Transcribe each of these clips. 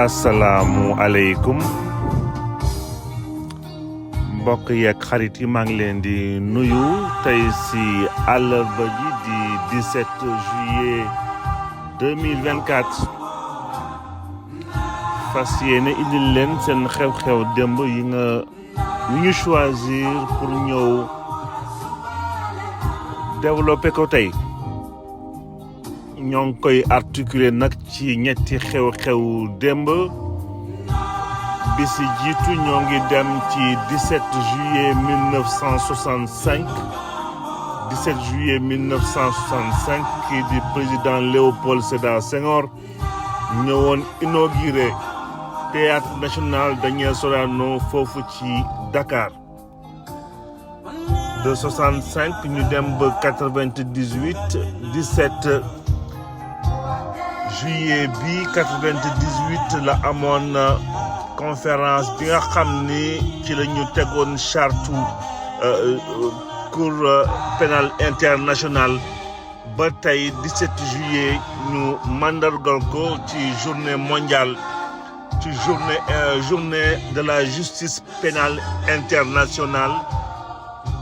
asalaamualeykum mbokk yeeg xarit yi maa ngi leen di nuyu tey si àllarba ji di 17 juillet 2024 fas yéene indil leen seen xew-xew démb yi ñu choisir pour ñëw développer ko tey ñoo ngi koy articuler nag ci ñetti xew-xew démb bi si jiitu ñoo ngi dem ci 17 juillet 1965 17 juillet 1965 kii di président Léopold Sédar Senghor ñëwoon inauguré théâtre national Daniel Sorano foofu ci Dakar de 65 ñu dem ba 98 17 juillet bi 98 la amoon conférence bi nga xam ni ci la ñu tegoon charte cour pénal international ba tey 17 juillet ñu mandargal ko ci journée mondiale ci journée de la justice pénale internationale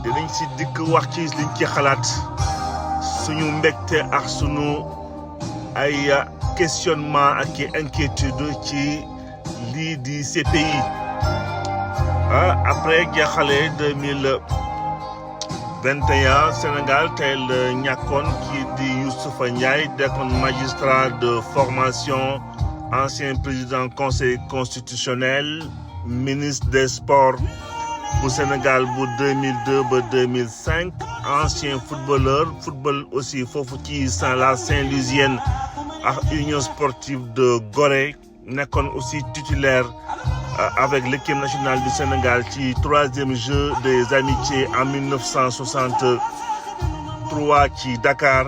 dinañ si dikk wax ci liñ ci xalaat suñu mbégte ak suñu ay questionnement ak inquiétude ci lii di CPI après jeexale 2021 Sénégal tey la ñàkkoon kii di Youssoupha Ndiaye nekkoon magistrat de formation ancien président conseil constitutionnel ministre des sports bu Sénégal bu 2002 ba 2005 ancien footballeur football aussi foofu ci Saint-Louisienne ak union sportive de Gorée nekkoon aussi titulaire avec l'équipe nationale du Sénégal ci troisième jeu des amitiés en 1963 ci Dakar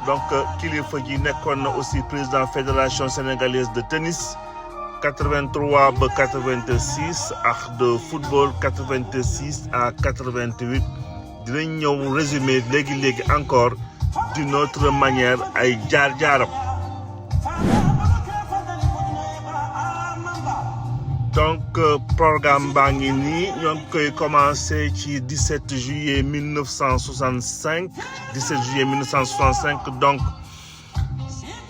donc kilifa ji nekkoon na aussi président fédération sénégalaise de tennis 83 ba 86 ak de football 86 à 88 dinañ ñëw résumé léegi encore d'une autre manière ay jaar-jaaram. donc programme baa ngi nii ñoo ngi koy commencé ci 17 juillet 1965 donc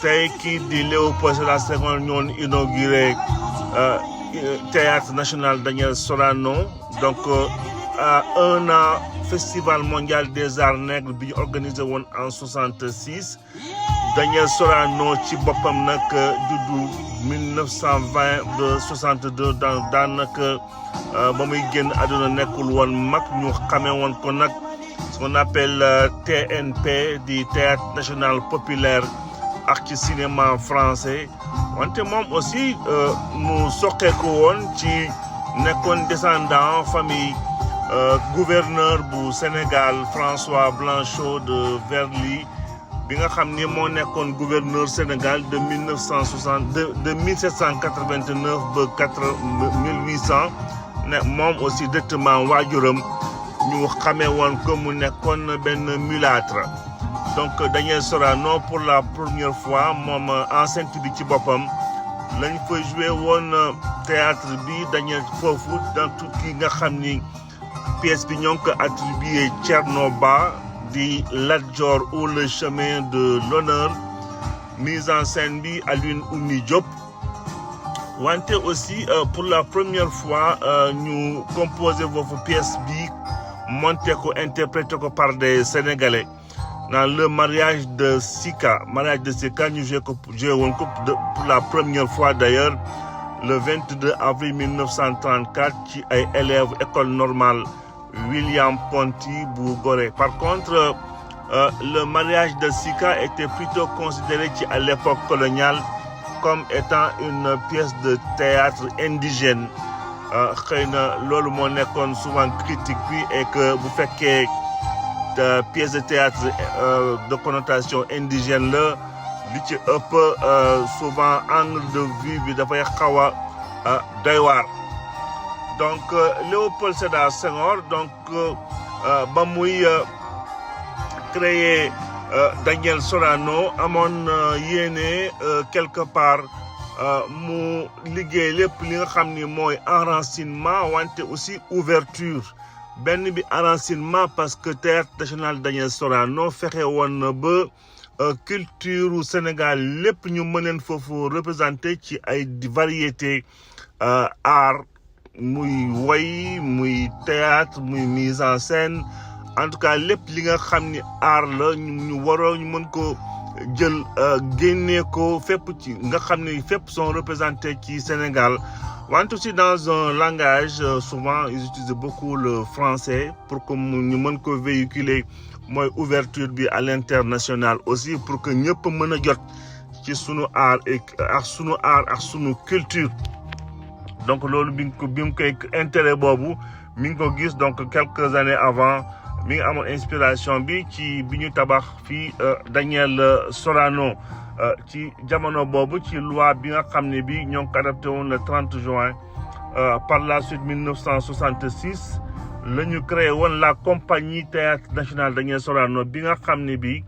tey kii di Léopold Sédar Senghor ñoon inauguré théâtre national Daniel Sorano donc à un an festival mondial des arts nègres bi ñu organisé woon en 66 Daniel Sorano ci boppam nag juddu 1920 ba 62 daanaka ba muy génn àdduna nekkul woon mag ñu xamee woon ko nag ce qu'on appelle TNP di théâtre national populaire ak ci cinéma français wante moom aussi mu soqeeku woon ci nekkoon descendant famille gouverneur bu Sénégal François Blanchot de Verly bi nga xam ni moo nekkoon gouverneur Sénégal de 1789 ba 1800 ne moom aussi directement waajuram ñu xamee woon ko mu nekkoon benn mulâtre donc Daniel Sorano pour la première fois moom enceinte bi ci boppam lañ fa joué woon théâtre bi Daniel foofu dans tout ki nga xam ni pièce bi ñoo ngi ko attribué Thierno Ba di Lat Dior ou le chemin de l'honneur mise en scène bi Alioune Oumy Diop wante aussi pour la première fois ñu composé foofu pièce bi monté ko interprété ko par des Sénégalais dans le mariage de Sika ñu joué woon ko pour la première fois d'ailleurs le 22 avril 1934 ci ay élèves école normale William Ponty bu Gorée. Par contre le mariage de Sika était plutôt considéré à l'époque coloniale comme étant une pièce de théâtre indigène xëy na loolu moo nekkoon souvent critique bi et que bu fekkee pièce de théâtre de connotation indigène la li ci ëpp souvent angle de vue bi dafay xaw a doy waar donc Léopold Sédar Senghor donc ba muy créé Daniel Sorano amoon yéene quelque part mu liggéey lépp li nga xam ni mooy enracinement wante aussi ouverture benn bi enracinement parce que Théâtre national Daniel Sorano fexe woon na ba culture u Sénégal lépp ñu mën leen foofu représenté ci ay variété art muy woy muy théâtre muy mise en scène en tout cas lépp li nga xam ni art la ñu waroo ñu mën ko jël génnee ko fépp ci nga xam ni fépp sont représentés ci Sénégal wante aussi dans un langage souvent ils utilisent beaucoup le français pour que ñu mën ko véhiculer mooy ouverture bi à l'international aussi pour que ñëpp mën a jot ci sunu art ak sunu culture donc loolu bi mu koy intérêt boobu mi ngi ko gis donc quelques années avant mi ngi amoon inspiration bi ci bi ñu tabax fii Daniel Sorano ci jamono boobu ci loi bi nga xam ne bi ñoo ngi ko adopté woon le 30 juin par la suite 1966 la ñu créé woon la compagnie Théâtre national Daniel Sorano bi nga xam ne bi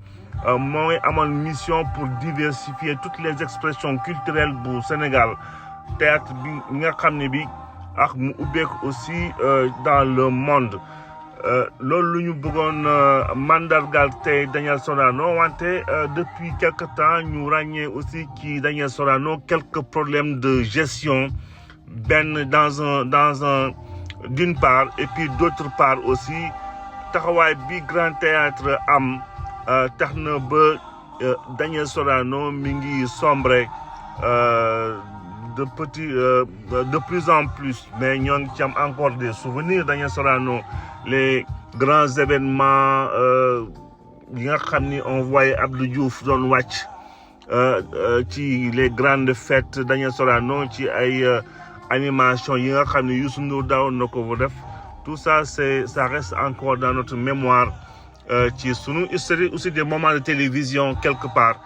mooy amoon mission pour diversifier toutes les expressions culturelles bu Sénégal théâtre bi nga xam ne bi ak mu ubbeeku aussi dans le monde loolu lu ñu bëggoon mandargal tey Daniel Sorano wante depuis quelque temps ñu ràññee aussi ci Daniel Sorano quelques problèmes de gestion benn dans un d'une part et puis d'autre part aussi taxawaay bi Grand Théâtre am tax na ba Daniel Sorano mi ngi sombre de plus en plus mais ñoo ngi ci am encore des souvenirs Daniel Sorano les grands événements yi nga xam ni on voyait Abdou Diouf doon wàcc ci les grandes fêtes Daniel Sorano ci ay animation yi nga xam ne Youssou Ndour daawoon na ko def tout ça ça reste encore dans notre mémoire ci sunu histoire aussi des moments de télévision quelque part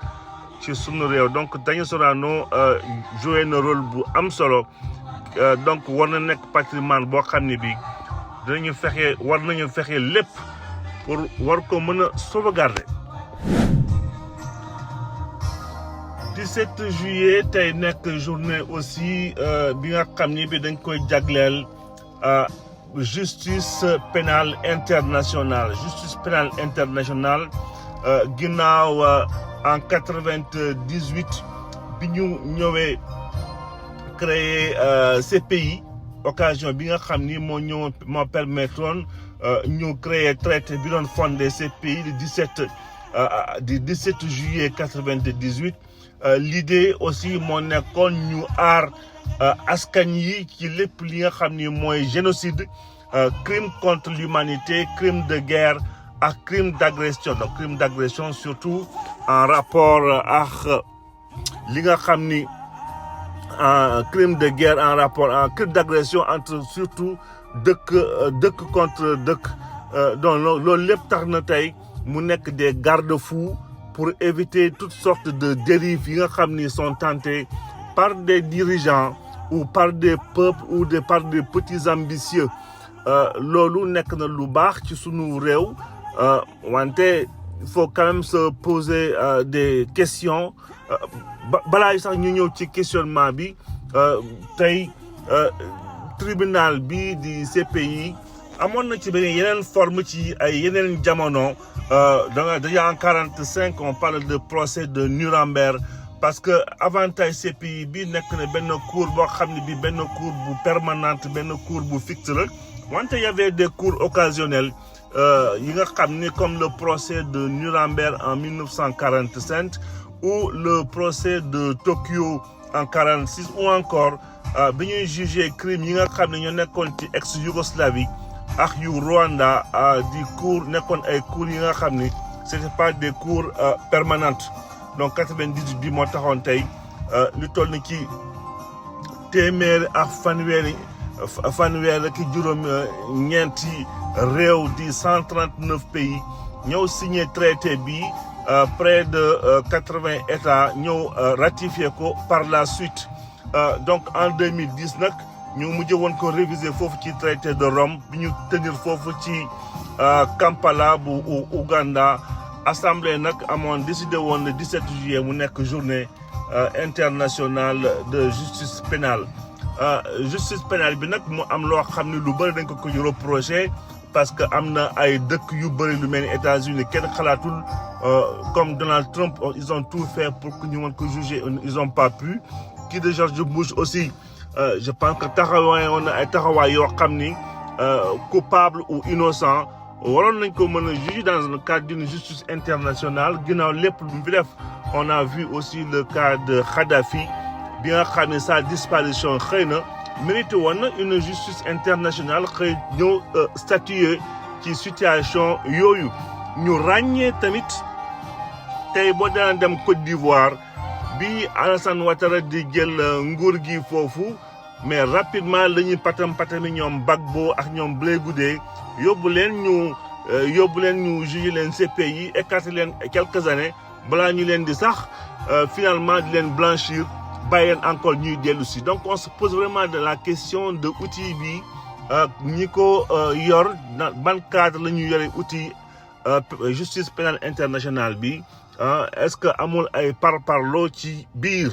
ci sunu réew donc Daniel Sorano joué na rôle bu am solo donc war na nekk patrimoine boo xam ne bi war nañu fexe lépp pour war ko mën a sauvegarder. 17 juillet tey nekk journée aussi bi nga xam ni bi dañ koy jagleel justice pénale internationale ginnaaw en 98 bi ñu ñëwee créer CPI occasion bi nga xam ni moo permettroon ñu créer traité bi doon fondé CPI du 17 juillet 98 l'idée aussi moo nekkoon ñu aar askan yi ci lépp li nga xam ni mooy génocide crime contre l'humanité crime de guerre ak crime d'agression donc crime d'agression surtout en rapport ak li nga xam ni crime de guerre en rapport en crime d'agression entre surtout dëkk contre dëkk donc loolu lépp tax na tey mu nekk des garde-fous pour éviter toutes sortes de dérives yi nga xam ni sont tentées par des dirigeants ou par des peuples ou par des petits ambitieux loolu nekk na lu baax ci sunu réew wante il faut quand même se poser des questions balaa sax ñu ñëw ci questionnement bi tey tribunal bi di CPI amoon na ci beneen yeneen forme ci ay yeneen jamono déjà en 45 on parle de procès de Nuremberg parce que avantage CPI bi nekk na benn cour boo xam ne bi benn cour bu permanente benn cour bu fixe la wante y avait des cours occasionnels yi nga xam ni comme le procès de Nuremberg en 1945 ou le procès de Tokyo en 46 ou encore bi ñuy jugé crime yi nga xam ne ñoo nekkoon ci ex-Yougoslavie ak yu Rwanda di cours nekkoon ay cours yi nga xam ni c'était pas des cours permanentes donc 98 bi moo taxoon tey lu toll ni ci téeméer ak fanweer ki juróom ñeenti réew di 139 pays ñëw signé traité bi près de 80 États ñëw ratifié ko par la suite donc en 2010 nag ñu mujj woon ko réviser foofu ci traité de Rome bi ñu tenir foofu ci Kampala bu Ouganda assemblée nag amoon décidé woon le 17 juillet mu nekk journée international de justice pénale justice pénale bi nag mu am loo xam ne lu bëri dañ ko reproché parce que am na ay dëkk yu bëri lu mel ni États-Unis kenn xalaatul comme Donald Trump ils ont tout fait pour que ñu mën ko juger ils ont pas pu kii de George Bush aussi je pense que taxawaay woon na ay taxawaay yoo xam ni coupable ou innocent waroon nañ ko mën a juger dans le cadre d'une justice internationale ginnaaw lépp lu fi def on a vu aussi le cas de Kadhafi bi nga xam ne sa disparition xëy na mérité woon na une justice internationale xëy ñëw statuer ci situation yooyu ñu ràññee tamit tey boo daan dem Côte d'Ivoire bi Alassane Ouattara di jël nguur gi foofu mais rapidement la ñuy patami ñoom Gbagbo ak ñoom Blé Goudé yóbbu leen ñu juger leen CPI écarté leen quelques années balaa ñu leen di sax finalement di leen blanchir bàyyi leen encore ñuy dellu si donc on se pose vraiment de la question de outil bi ñi ko yor ban cadre la ñuy yore outil justice pénale internationale bi est-ce que amul ay parparloo ci biir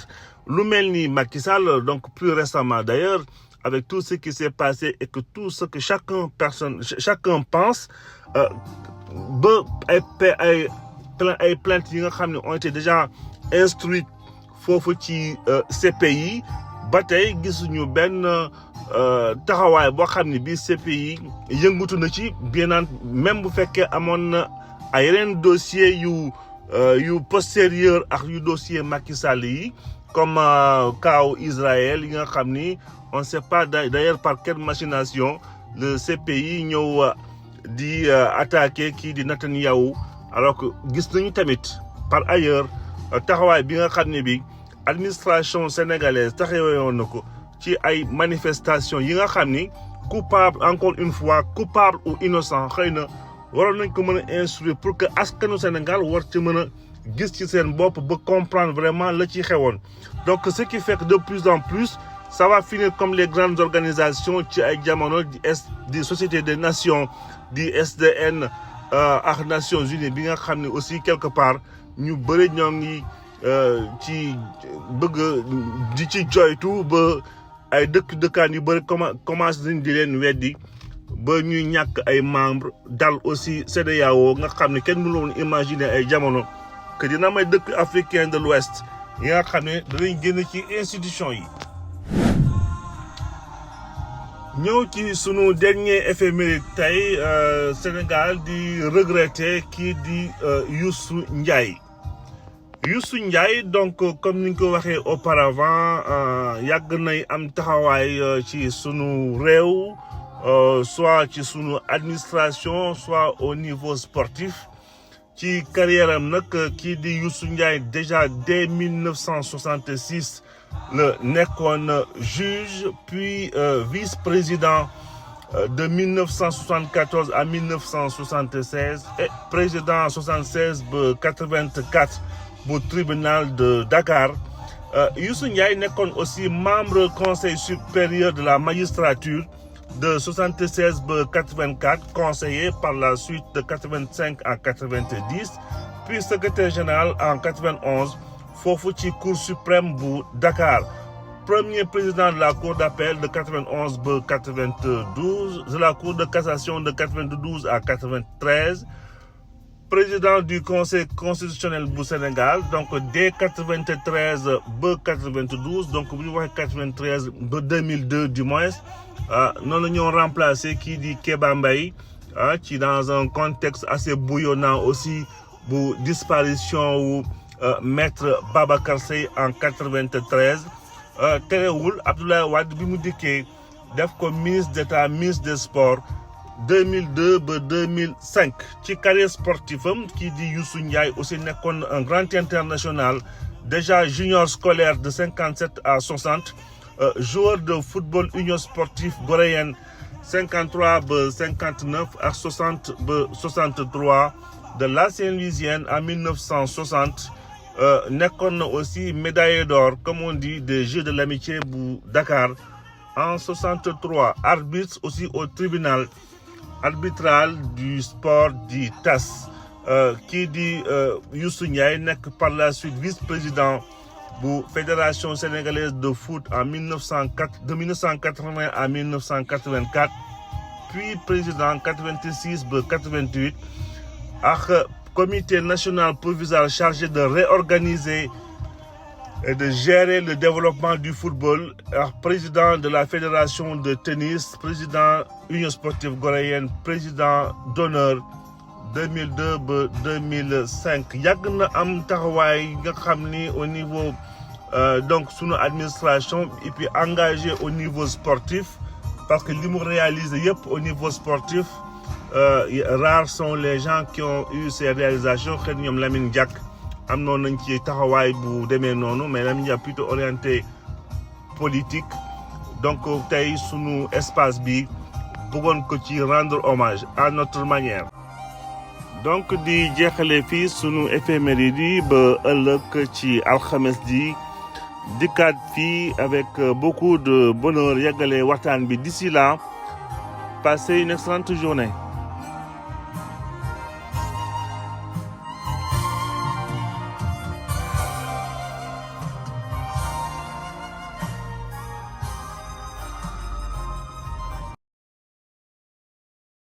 lu mel ni Macky Sall donc plus récemment d'ailleurs avec tout ce qui s'est passé et que tout ce que chacun pense ba ay plaintes yi nga xam ne ont été déjà instruites foofu ci CPI ba tey gisuñu benn taxawaay boo xam ne bii CPI yëngutu na ci bien même bu fekkee amoon na ay yeneen dossier yu postérieur ak yu dossier Macky Sall yi comme cas Israël yi nga xam ni on ne sait pas d'ailleurs par quelle machination le CPI ñëw di attaquer kii di Netanyahou alors que gis nañu tamit par ailleurs taxawaay bi nga xam ne bi administration sénégalaise taxawoon na ko ci ay manifestations yi nga xam ni coupable encore une fois coupable ou innocent xëy na waroon nañ ko mën a instruire pour que askanu Sénégal war ci mën a gis ci seen bopp ba comprendre vraiment la ci xewoon donc ce qui fait que de plus en plus ça va finir comme les grandes organisations ci ay jamono di Société des Nations di SDN ak Nations Unies bi nga xam ne aussi quelque part ñu bëri ñoo ngi ci bëgg di ci joytu ba ay dëkkaan yu bëri commencé nañ di leen weddi ba ñuy ñàkk ay membres dal aussi CEDEAO nga xam ne kenn mënu woon imaginer ay jamono que dina may dëkk africain de l'Ouest yi nga xam ne danañ génn ci institution yi. ñëw ci sunu dernier éphéméride tey Sénégal di regretter kii di Youssou Ndiaye. Youssou Ndiaye donc comme ni ñu ko waxee auparavant yàgg nay am taxawaay ci sunu réew soit ci sunu administration soit au niveau sportif ci carrière am nag kii di Youssou Ndiaye déjà dès 1966 le nekkoon juge puis vice-président de 1974 à 1976 et président 76 ba 84 bu tribunal de Dakar Youssou Ndiaye nekkoon aussi membre conseil supérieur de la magistrature de 76 ba 84 conseiller par la suite de 85 à 90 puis secrétaire général en 91 foofu ci cour suprême bu Dakar premier président de la cour d'appel de 91 ba 92 de la cour de cassation de 92 à 93 président du conseil constitutionnel bu Sénégal donc dès 93 ba 92 donc bu ñu waxee 93 ba 2002 du moins noonu la ñoo remplacé kii di Kéba Mbaye ci dans un contexte assez bouillonnant aussi bu disparition wu maître Babacar Seye en 93 terewul Abdoulaye Wade bi mu dikkee def ko ministre d'État ministre des sports 2002 ba 2005 ci carrière sportive am kii di Youssou Ndiaye aussi nekkoon un grand international déjà junior scolaire de 57 à 60 joueur de football union sportive goréenne 53 ba 59 ak 60 ba 63 de la Saint-Louisienne en 1960 nekkoon na aussi médaillé d'or comme on dit des Jeux de l'amitié bu Dakar en 63 arbitre aussi au tribunal arbitral du sport di TAS kii di Youssou Ndiaye nekk par la suite vice-président bu fédération sénégalaise de foot en de 1980 à 1984 puis président 86 ba 88 ak comité national provisoire chargé de réorganiser et de gérer le développement du football, président de la fédération de tennis, président Union sportive goréenne, président d'honneur 2002 ba 2005 yàgg na am taxawaay nga xam ni au niveau donc sunu administration et puis engagé au niveau sportif parce que li mu réalisé yëpp au niveau sportif rares sont les gens qui ont eu ces réalisations xëy na ñoom Lamine Diack am noonu nañ ci taxawaay bu demee noonu mais Lamine Diack plutôt orienté politique donc tey sunu espace bi bëggoon ko ci rendre hommage à notre manière. donc di jeexale fii sunu éphéméride yi ba ëllëg ci alxames ji dikkaat fii avec beaucoup de bonheur yeggale waxtaan bi d'ici là passez une excellente journée.